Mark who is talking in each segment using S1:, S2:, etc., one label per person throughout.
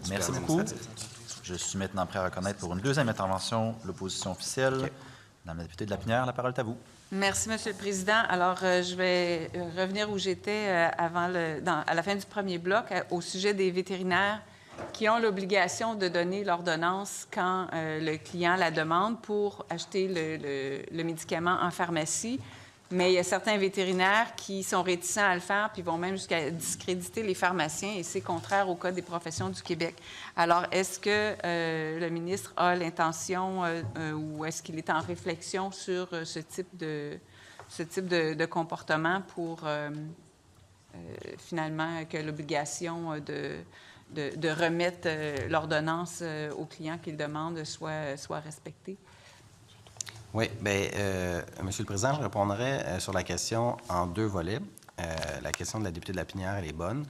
S1: Merci beaucoup. Je suis maintenant prêt à reconnaître pour une deuxième intervention l'opposition officielle. Okay. Madame la députée de Lapinière, la parole est à vous.
S2: Merci, Monsieur le Président. Alors, je vais revenir où j'étais à la fin du premier bloc au sujet des vétérinaires qui ont l'obligation de donner l'ordonnance quand le client la demande pour acheter le médicament en pharmacie. Mais il y a certains vétérinaires qui sont réticents à le faire puis vont même jusqu'à discréditer les pharmaciens et c'est contraire au Code des professions du Québec. Alors, est-ce que le ministre a l'intention ou est-ce qu'il est en réflexion sur ce type de comportement pour finalement que l'obligation de remettre l'ordonnance au client qu'il demande soit respectée?
S3: Oui, bien, Monsieur le Président, je répondrai sur la question en deux volets. La question de la députée de Lapinière, elle est bonne.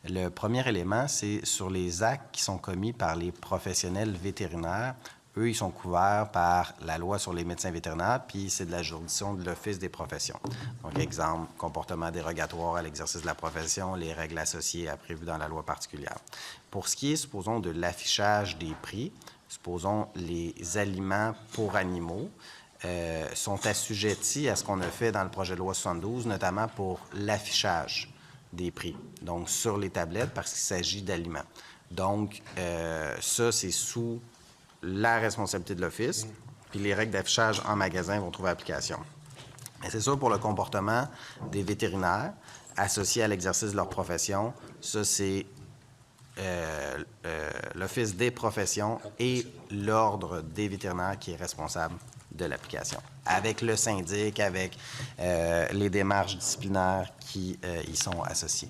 S3: Le premier élément, c'est sur les actes qui sont commis par les professionnels vétérinaires. Eux, ils sont couverts par la loi sur les médecins vétérinaires, puis c'est de la juridiction de l'Office des professions. Donc, exemple, comportement dérogatoire à l'exercice de la profession, les règles associées prévues dans la loi particulière. Pour ce qui est, supposons, de l'affichage des prix, supposons les aliments pour animaux, sont assujettis à ce qu'on a fait dans le projet de loi 72, notamment pour l'affichage des prix, donc sur les tablettes, parce qu'il s'agit d'aliments. Donc, ça, c'est sous la responsabilité de l'Office, puis les règles d'affichage en magasin vont trouver application. Mais c'est sûr, pour le comportement des vétérinaires associés à l'exercice de leur profession, ça, c'est l'Office des professions et l'Ordre des vétérinaires qui est responsable de l'application, avec le syndic, avec les démarches disciplinaires qui y sont associées.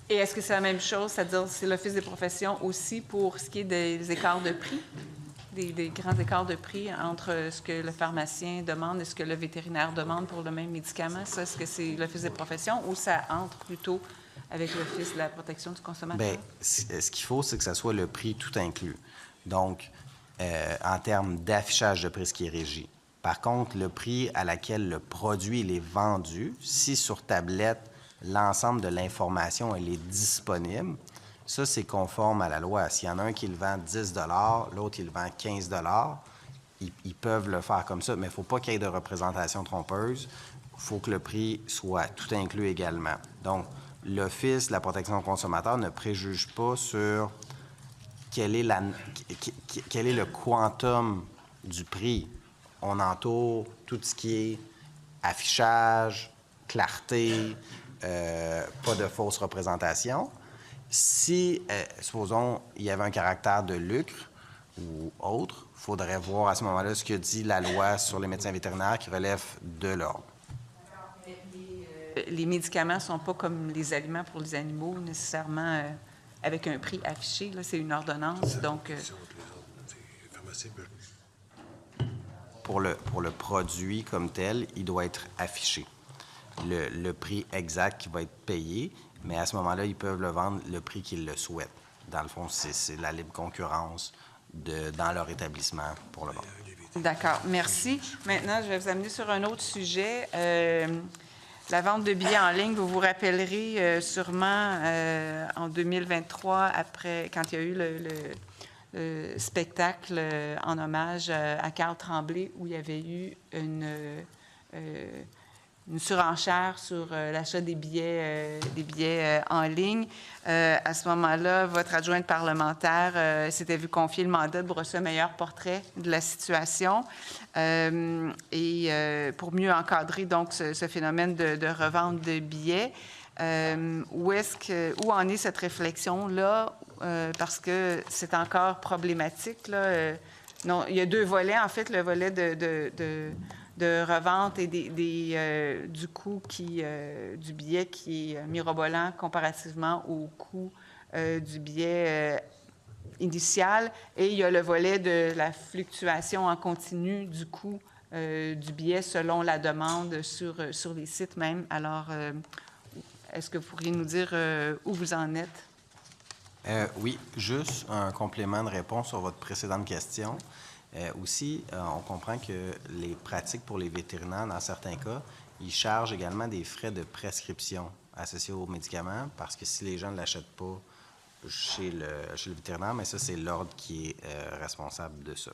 S2: Et est-ce que c'est la même chose, c'est-à-dire c'est l'Office des professions aussi pour ce qui est des écarts de prix, des grands écarts de prix entre ce que le pharmacien demande et ce que le vétérinaire demande pour le même médicament? Ça, est-ce que c'est l'Office des professions ou ça entre plutôt avec l'Office de la protection du consommateur?
S3: Bien, ce qu'il faut, c'est que ça soit le prix tout inclus. Donc, en termes d'affichage de prix, ce qui est régi. Par contre, le prix à laquelle le produit il est vendu, si sur tablette, l'ensemble de l'information elle est disponible, ça, c'est conforme à la loi. S'il y en a un qui le vend 10 $, l'autre, il le vend 15 $, ils peuvent le faire comme ça, mais il ne faut pas qu'il y ait de représentation trompeuse. Il faut que le prix soit tout inclus également. Donc, l'Office de la protection du consommateur ne préjuge pas sur quel est le quantum du prix. On entoure tout ce qui est affichage, clarté, pas de fausse représentation. Si, supposons, il y avait un caractère de lucre ou autre, il faudrait voir à ce moment-là ce que dit la loi sur les médecins vétérinaires qui relève de l'ordre.
S2: Les médicaments ne sont pas comme les aliments pour les animaux, nécessairement avec un prix affiché. Là, c'est une ordonnance, donc...
S3: Pour le produit comme tel, il doit être affiché. Le prix exact qui va être payé, mais à ce moment-là, ils peuvent le vendre le prix qu'ils le souhaitent. Dans le fond, c'est la libre concurrence dans leur établissement pour le moment.
S2: D'accord, merci. Maintenant, je vais vous amener sur un autre sujet. La vente de billets en ligne, vous vous rappellerez sûrement en 2023, après, quand il y a eu le spectacle en hommage à Carl Tremblay, où il y avait eu une surenchère sur l'achat des billets en ligne. À ce moment-là, votre adjointe parlementaire s'était vu confier le mandat de brosser un meilleur portrait de la situation et pour mieux encadrer donc ce phénomène de revente de billets. Où en est cette réflexion-là? Parce que c'est encore problématique, là. Non, il y a deux volets, en fait, le volet de revente et du coût du billet qui est mirobolant comparativement au coût du billet initial. Et il y a le volet de la fluctuation en continu du coût du billet selon la demande sur les sites même. Alors, est-ce que vous pourriez nous dire où vous en êtes?
S3: Oui, juste un complément de réponse sur votre précédente question. Aussi, on comprend que les pratiques pour les vétérinaires, dans certains cas, ils chargent également des frais de prescription associés aux médicaments parce que si les gens ne l'achètent pas chez le vétérinaire, mais ça, c'est l'Ordre qui est responsable de ça.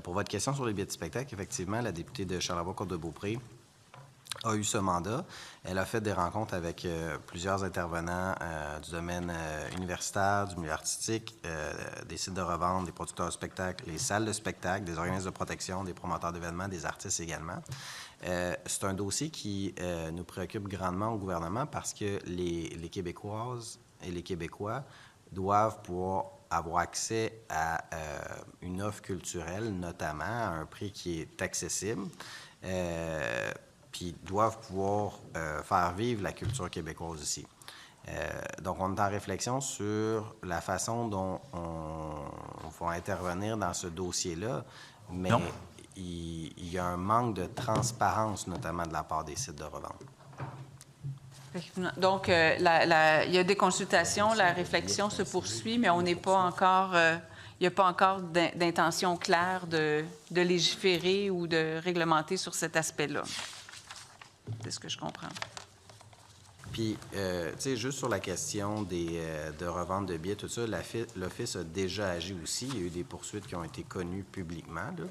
S3: Pour votre question sur les billets de spectacle, effectivement, la députée de Charlevoix-Côte-de-Beaupré a eu ce mandat. Elle a fait des rencontres avec plusieurs intervenants du domaine universitaire, du milieu artistique, des sites de revente, des producteurs de spectacles, les salles de spectacle, des organismes de protection, des promoteurs d'événements, des artistes également. C'est un dossier qui nous préoccupe grandement au gouvernement parce que les Québécoises et les Québécois doivent pouvoir avoir accès à une offre culturelle, notamment à un prix qui est accessible, puis doivent pouvoir faire vivre la culture québécoise aussi. Donc, on est en réflexion sur la façon dont on va intervenir dans ce dossier-là, mais il y a un manque de transparence, notamment de la part des sites de revente.
S2: Donc, il y a des consultations, la réflexion se poursuit, mais on n'est pas encore, il n'y a pas encore d'intention claire de légiférer ou de réglementer sur cet aspect-là. C'est ce que je comprends.
S3: Puis, tu sais, juste sur la question de revente de billets, tout ça, l'Office a déjà agi aussi. Il y a eu des poursuites qui ont été connues publiquement, là.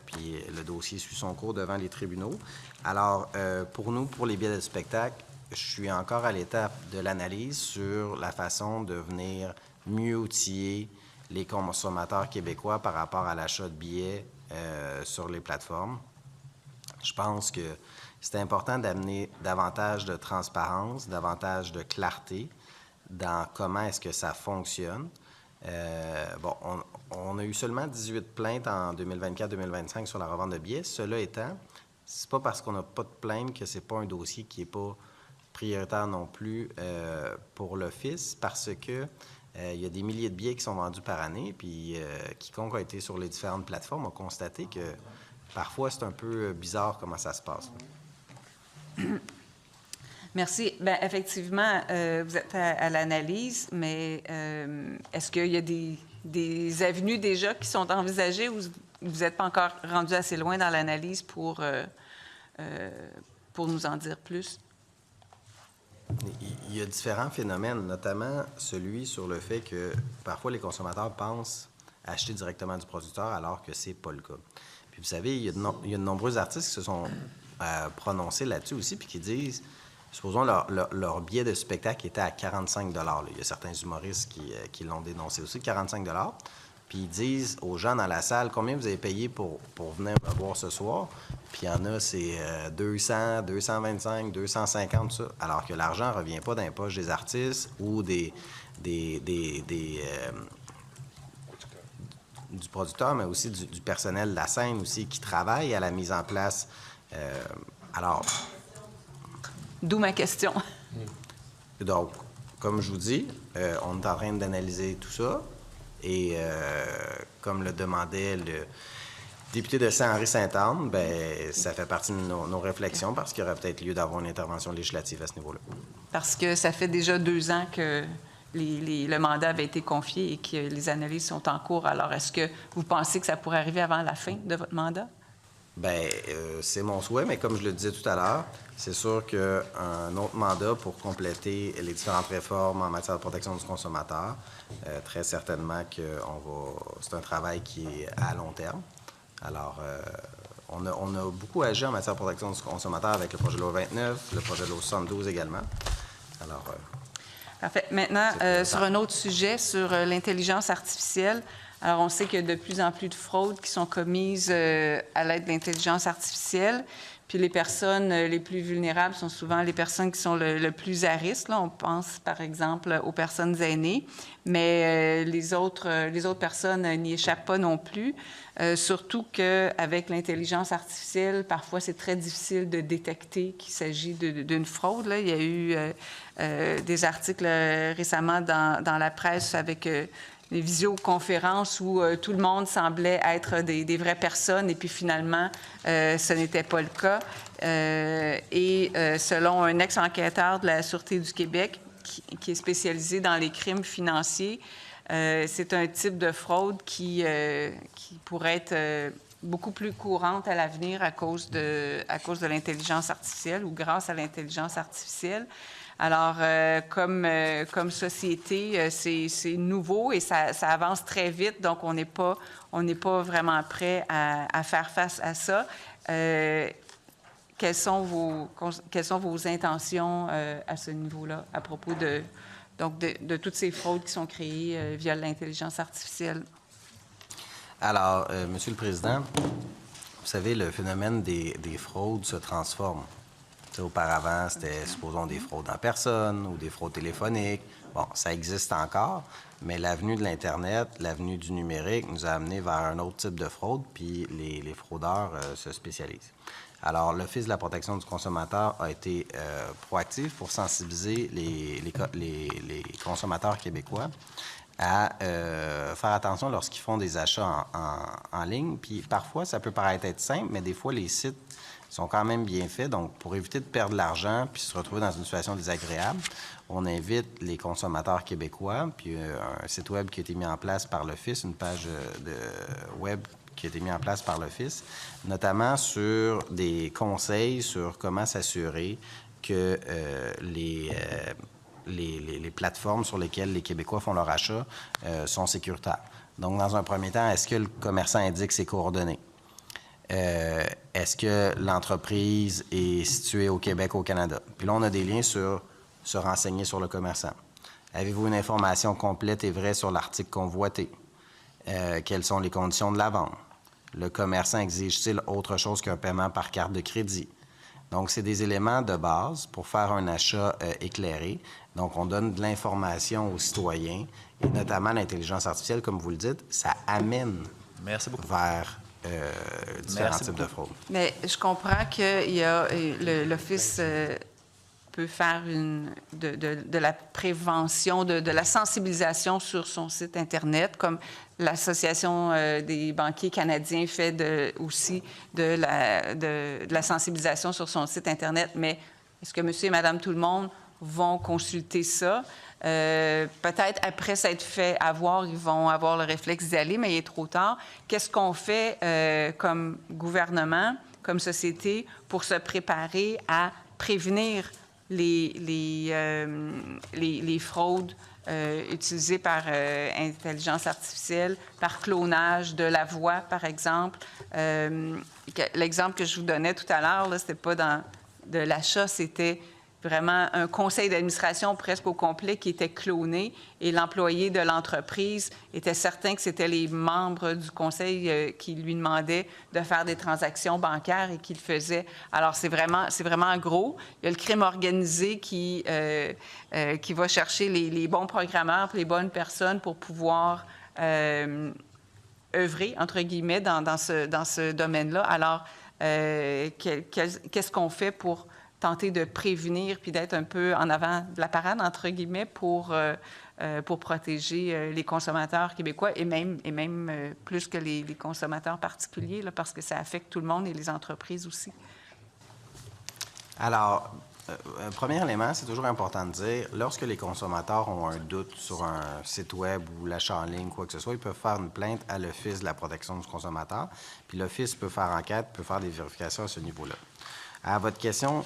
S3: Puis, le dossier suit son cours devant les tribunaux. Alors, pour nous, pour les billets de spectacle, je suis encore à l'étape de l'analyse sur la façon de venir mieux outiller les consommateurs québécois par rapport à l'achat de billets sur les plateformes. Je pense que c'est important d'amener davantage de transparence, davantage de clarté dans comment est-ce que ça fonctionne. On a eu seulement 18 plaintes en 2024-2025 sur la revente de billets. Cela étant, c'est pas parce qu'on n'a pas de plaintes que c'est pas un dossier qui n'est pas prioritaire non plus pour l'Office, parce que il y a des milliers de billets qui sont vendus par année, puis quiconque a été sur les différentes plateformes a constaté que parfois c'est un peu bizarre comment ça se passe.
S2: Merci. Bien, effectivement, vous êtes à l'analyse, mais est-ce qu'il y a des avenues déjà qui sont envisagées ou vous n'êtes pas encore rendu assez loin dans l'analyse pour nous en dire plus?
S3: Il y a différents phénomènes, notamment celui sur le fait que parfois les consommateurs pensent acheter directement du producteur alors que c'est pas le cas. Puis vous savez, il y a de nombreux artistes qui se sont prononcés là-dessus aussi, puis qui disent, supposons leur billet de spectacle était à 45 $. Il y a certains humoristes qui l'ont dénoncé aussi, 45 $. Puis ils disent aux gens dans la salle, combien vous avez payé pour venir me voir ce soir? Puis il y en a, c'est 200, 225, 250, tout ça. Alors que l'argent ne revient pas dans les poches des artistes ou du producteur, mais aussi du personnel de la scène aussi qui travaille à la mise en place.
S2: D'où ma question.
S3: Donc, comme je vous dis, on est en train d'analyser tout ça. Et comme le demandait le député de Saint-Henri-Sainte-Anne, bien, ça fait partie de nos réflexions parce qu'il y aurait peut-être lieu d'avoir une intervention législative à ce niveau-là.
S2: Parce que ça fait déjà 2 ans que le mandat avait été confié et que les analyses sont en cours. Alors, est-ce que vous pensez que ça pourrait arriver avant la fin de votre mandat?
S3: Bien, c'est mon souhait, mais comme je le disais tout à l'heure, c'est sûr qu'un autre mandat pour compléter les différentes réformes en matière de protection du consommateur, très certainement que c'est un travail qui est à long terme. Alors, on a beaucoup agi en matière de protection du consommateur avec le projet de loi 29, le projet de loi 72 également. Alors,
S2: parfait. Maintenant, sur un autre sujet, sur l'intelligence artificielle. Alors, on sait qu'il y a de plus en plus de fraudes qui sont commises à l'aide de l'intelligence artificielle. Puis les personnes les plus vulnérables sont souvent les personnes qui sont le plus à risque. Là, on pense, par exemple, aux personnes aînées. Mais les autres personnes n'y échappent pas non plus. Surtout qu'avec l'intelligence artificielle, parfois, c'est très difficile de détecter qu'il s'agit d'une fraude. Là. Il y a eu des articles récemment dans la presse avec des visioconférences où tout le monde semblait être des vraies personnes et puis finalement, ce n'était pas le cas. Selon un ex-enquêteur de la Sûreté du Québec qui est spécialisé dans les crimes financiers, c'est un type de fraude qui pourrait être beaucoup plus courante à l'avenir à cause de l'intelligence artificielle ou grâce à l'intelligence artificielle. Alors, comme société, c'est nouveau et ça avance très vite, donc on n'est pas vraiment prêt à faire face à ça. Quelles sont vos intentions à ce niveau-là, à propos de toutes ces fraudes qui sont créées via l'intelligence artificielle?
S3: Alors, Monsieur le Président, vous savez, le phénomène des fraudes se transforme. Tu sais, auparavant, c'était, supposons, des fraudes en personne ou des fraudes téléphoniques. Bon, ça existe encore, mais l'avenue de l'Internet, l'avenue du numérique nous a amené vers un autre type de fraude, puis les fraudeurs se spécialisent. Alors, l'Office de la protection du consommateur a été proactif pour sensibiliser les consommateurs québécois à faire attention lorsqu'ils font des achats en ligne. Puis parfois, ça peut paraître être simple, mais des fois, les sites sont quand même bien faits. Donc, pour éviter de perdre de l'argent puis se retrouver dans une situation désagréable, on invite les consommateurs québécois, puis un site web qui a été mis en place par l'Office, une page de web qui a été mis en place par l'Office, notamment sur des conseils sur comment s'assurer que les plateformes sur lesquelles les Québécois font leur achat sont sécuritaires. Donc, dans un premier temps, est-ce que le commerçant indique ses coordonnées? Est-ce que l'entreprise est située au Québec, au Canada? Puis là, on a des liens sur se renseigner sur le commerçant. Avez-vous une information complète et vraie sur l'article convoité? Quelles sont les conditions de la vente? Le commerçant exige-t-il autre chose qu'un paiement par carte de crédit? Donc, c'est des éléments de base pour faire un achat éclairé. Donc, on donne de l'information aux citoyens, et notamment l'intelligence artificielle, comme vous le dites, ça amène vers différents types de fraudes.
S2: Mais je comprends que l'Office peut faire de la prévention, de la sensibilisation sur son site Internet, comme l'Association des banquiers canadiens fait aussi de la sensibilisation sur son site Internet. Mais est-ce que monsieur et madame tout le monde vont consulter ça? Peut-être après s'être fait avoir, ils vont avoir le réflexe d'y aller, mais il est trop tard. Qu'est-ce qu'on fait comme gouvernement, comme société, pour se préparer à prévenir les fraudes utilisées par intelligence artificielle, par clonage de la voix, par exemple? L'exemple que je vous donnais tout à l'heure, c'était pas de l'achat, c'était vraiment un conseil d'administration presque au complet qui était cloné et l'employé de l'entreprise était certain que c'était les membres du conseil qui lui demandaient de faire des transactions bancaires et qu'il faisait. Alors, c'est vraiment gros. Il y a le crime organisé qui va chercher les bons programmeurs, les bonnes personnes pour pouvoir œuvrer, entre guillemets, dans ce domaine-là. Alors, qu'est-ce qu'on fait pour tenter de prévenir puis d'être un peu en avant de la parade, entre guillemets, pour protéger les consommateurs québécois et même plus que les consommateurs particuliers, là, parce que ça affecte tout le monde et les entreprises aussi?
S3: Alors, premier élément, c'est toujours important de dire, lorsque les consommateurs ont un doute sur un site web ou l'achat en ligne, quoi que ce soit, ils peuvent faire une plainte à l'Office de la protection du consommateur, puis l'Office peut faire enquête, peut faire des vérifications à ce niveau-là. À votre question,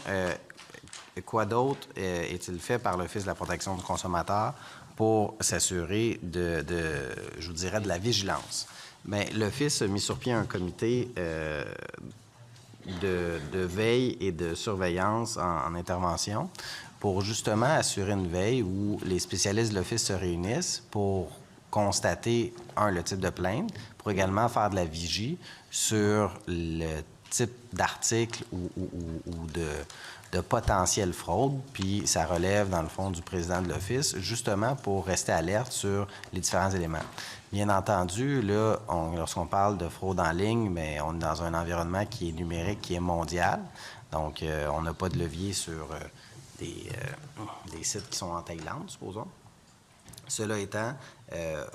S3: quoi d'autre est-il fait par l'Office de la protection du consommateur pour s'assurer je vous dirais, de la vigilance? Bien, l'Office a mis sur pied un comité de veille et de surveillance en intervention pour justement assurer une veille où les spécialistes de l'Office se réunissent pour constater, le type de plainte, pour également faire de la vigie sur le type d'article ou de potentielle fraude, puis ça relève, dans le fond, du président de l'Office, justement pour rester alerte sur les différents éléments. Bien entendu, là, lorsqu'on parle de fraude en ligne, mais on est dans un environnement qui est numérique, qui est mondial, donc on n'a pas de levier sur des sites qui sont en Thaïlande, supposons. Cela étant,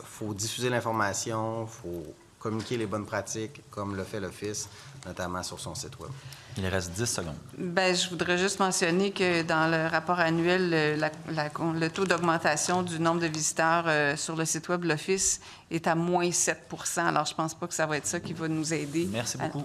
S3: faut diffuser l'information, faut communiquer les bonnes pratiques, comme le fait l'Office, notamment sur son site web.
S1: Il reste 10 secondes. Bien,
S2: je voudrais juste mentionner que dans le rapport annuel, le taux d'augmentation du nombre de visiteurs sur le site web de l'Office est à moins 7 %. Alors, je ne pense pas que ça va être ça qui va nous aider.
S1: Merci beaucoup.